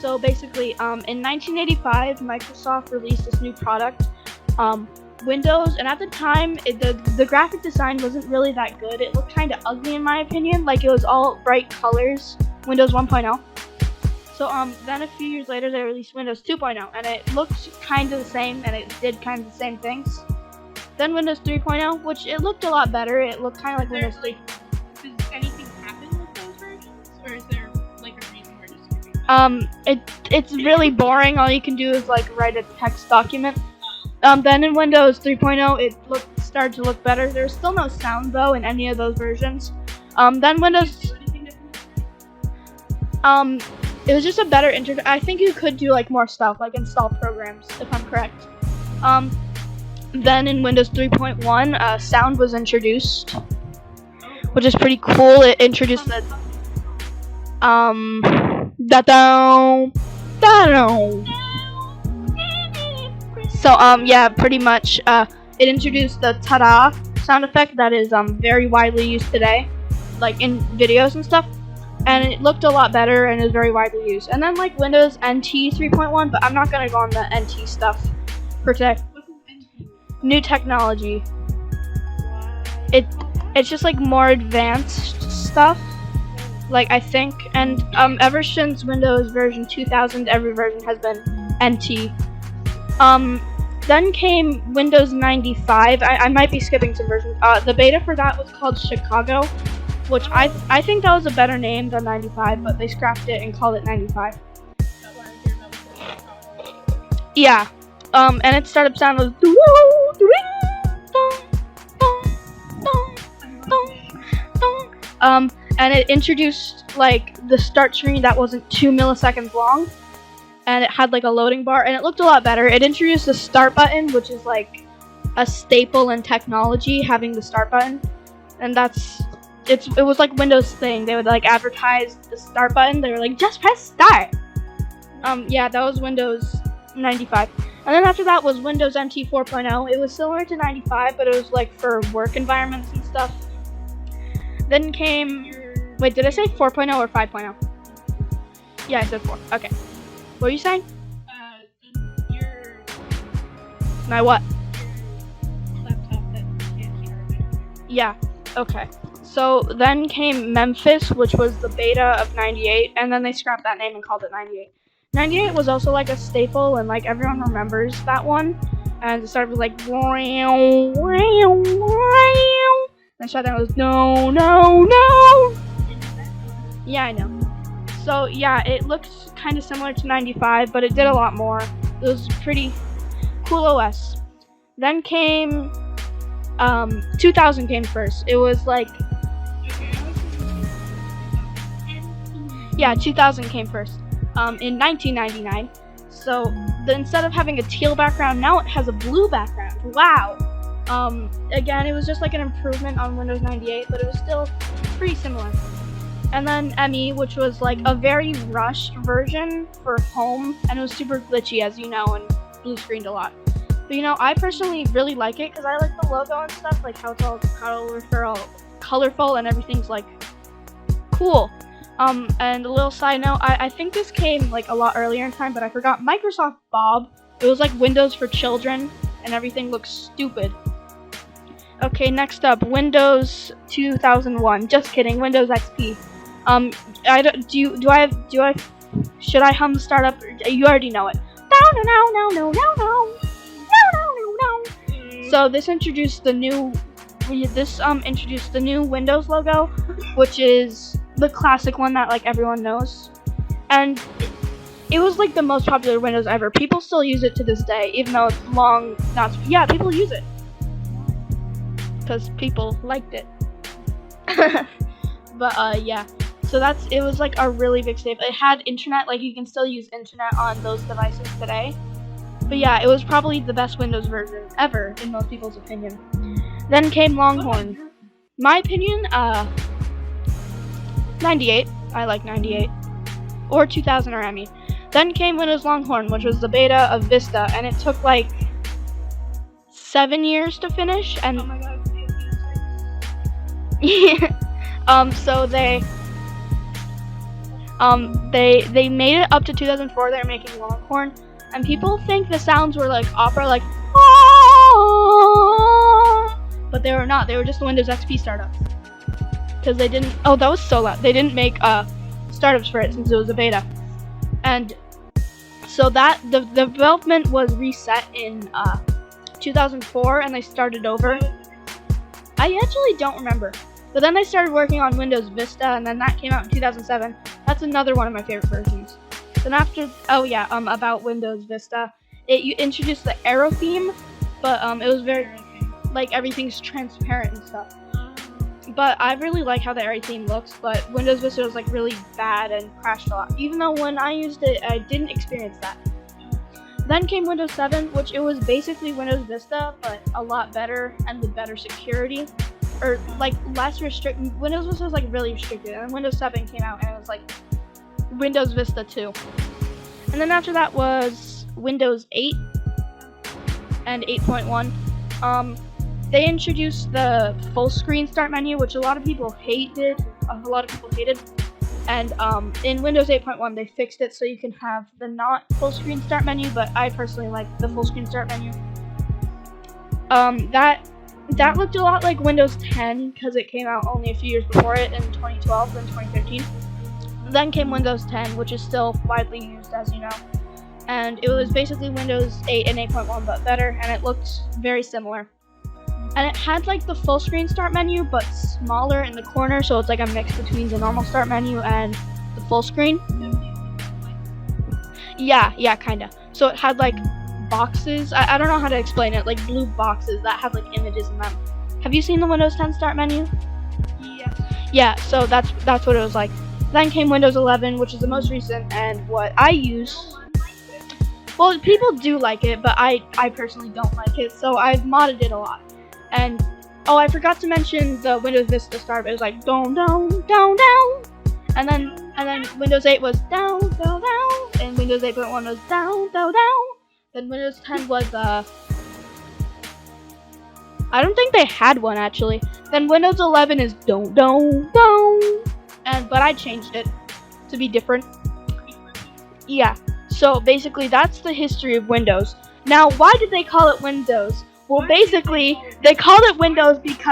So basically, in 1985, Microsoft released this new product, Windows, and at the time, the graphic design wasn't really that good. It looked kind of ugly in my opinion, like it was all bright colors, Windows 1.0. So then a few years later, they released Windows 2.0, and it looked kind of the same, and it did kind of the same things. Then Windows 3.0, which it looked a lot better. It looked kind of like Windows 3. Does anything happen with those versions, or is there like a reason we're just skipping? It's really boring. All you can do is like write a text document. Then in Windows 3.0, it started to look better. There's still no sound though in any of those versions. Then Windows, it was just a better interface. I think you could do like more stuff, like install programs, if I'm correct. Then in Windows 3.1, sound was introduced, which is pretty cool. It introduced the So yeah, pretty much it introduced the ta-da sound effect that is very widely used today, like in videos and stuff, and it looked a lot better and is very widely used. And then like Windows NT 3.1, but I'm not gonna go on the NT stuff for today. New technology. It's just like more advanced stuff, like I think, and ever since Windows version 2000, every version has been NT. Then came Windows 95. I might be skipping some versions. The beta for that was called Chicago, which I think that was a better name than 95, but they scrapped it and called it 95. Yeah. And its startup sound was and it introduced like the start screen that wasn't 2 milliseconds long. And it had like a loading bar, and it looked a lot better. It introduced the start button, which is like a staple in technology, having the start button. And it was like Windows thing. They would like advertise the start button. They were like, just press start. Yeah, that was Windows 95. And then after that was Windows NT 4.0. It was similar to 95, but it was like for work environments and stuff. Then came, wait, did I say 4.0 or 5.0? Yeah, I said 4. Okay. What are you saying? Your My what? laptop that you can't hear. Yeah, okay. So then came Memphis, which was the beta of 98, and then they scrapped that name and called it 98. 98 was also like a staple, and like everyone remembers that one. And it started with like, and shutdown was no. Yeah, I know. So yeah, it looks kind of similar to 95, but it did a lot more. It was pretty cool OS. Then came 2000 came first. It was like, yeah, 2000 came first in 1999. So instead of having a teal background, now it has a blue background. Wow. Again, it was just like an improvement on Windows 98, but it was still pretty similar. And then ME, which was like a very rushed version for home, and it was super glitchy, as you know, and blue screened a lot. But you know, I personally really like it because I like the logo and stuff, like how it's all colorful and everything's like cool. And a little side note, I think this came like a lot earlier in time, but I forgot. Microsoft Bob. It was like Windows for children, and everything looks stupid. Okay, next up, Windows 2001. Just kidding, Windows XP. Should I hum the startup? You already know it. No. So this introduced the new Windows logo, which is the classic one that like everyone knows. And it was like the most popular Windows ever. People still use it to this day, even though it's long not. Yeah, people use it because people liked it. But yeah. So it was like a really big staple. It had internet, like you can still use internet on those devices today. But yeah, it was probably the best Windows version ever, in most people's opinion. Then came Longhorn. My opinion, 98. I like 98. Or 2000 or ME. Then came Windows Longhorn, which was the beta of Vista, and it took like 7 years to finish. And Oh my god, yeah. So they They made it up to 2004. They were making Longhorn, and people think the sounds were like opera, like ah, but they were not. They were just the Windows XP startups, because they didn't. Oh, that was so loud. They didn't make startups for it since it was a beta, and so that the development was reset in 2004, and they started over. I actually don't remember. But then they started working on Windows Vista, and then that came out in 2007. That's another one of my favorite versions. Then after, about Windows Vista, you introduced the arrow theme, but it was very, like, everything's transparent and stuff. But I really like how the arrow theme looks, but Windows Vista was, like, really bad and crashed a lot. Even though when I used it, I didn't experience that. Then came Windows 7, which it was basically Windows Vista, but a lot better and with better security. Or like less restricted. Windows Vista was like really restricted, and Windows 7 came out and it was like Windows Vista 2. And then after that was Windows 8 and 8.1. They introduced the full screen start menu, which a lot of people hated. And in Windows 8.1 they fixed it so you can have the not full screen start menu, but I personally like the full screen start menu. That looked a lot like Windows 10 because it came out only a few years before it in 2012 and 2013. Then came Windows 10, which is still widely used, as you know. And it was basically Windows 8 and 8.1 but better, and it looked very similar. And it had like the full screen start menu but smaller in the corner, so it's like a mix between the normal start menu and the full screen. Yeah, kinda. So it had like boxes. I don't know how to explain it, like blue boxes that have like images in them. Have you seen the Windows 10 start menu? Yeah, so that's what it was like. Then came Windows 11, which is the most recent and what I use. Well, people do like it, but I personally don't like it, so I've modded it a lot. And oh, I forgot to mention the Windows Vista start. It was like down, down, down, down, and then Windows 8 was down, down, down, and Windows 8.1 was down, down, down. Then Windows 10 was, I don't think they had one, actually. Then Windows 11 is don't, but I changed it to be different. Yeah, so basically that's the history of Windows. Now, why did they call it Windows? Well, basically, they called it Windows because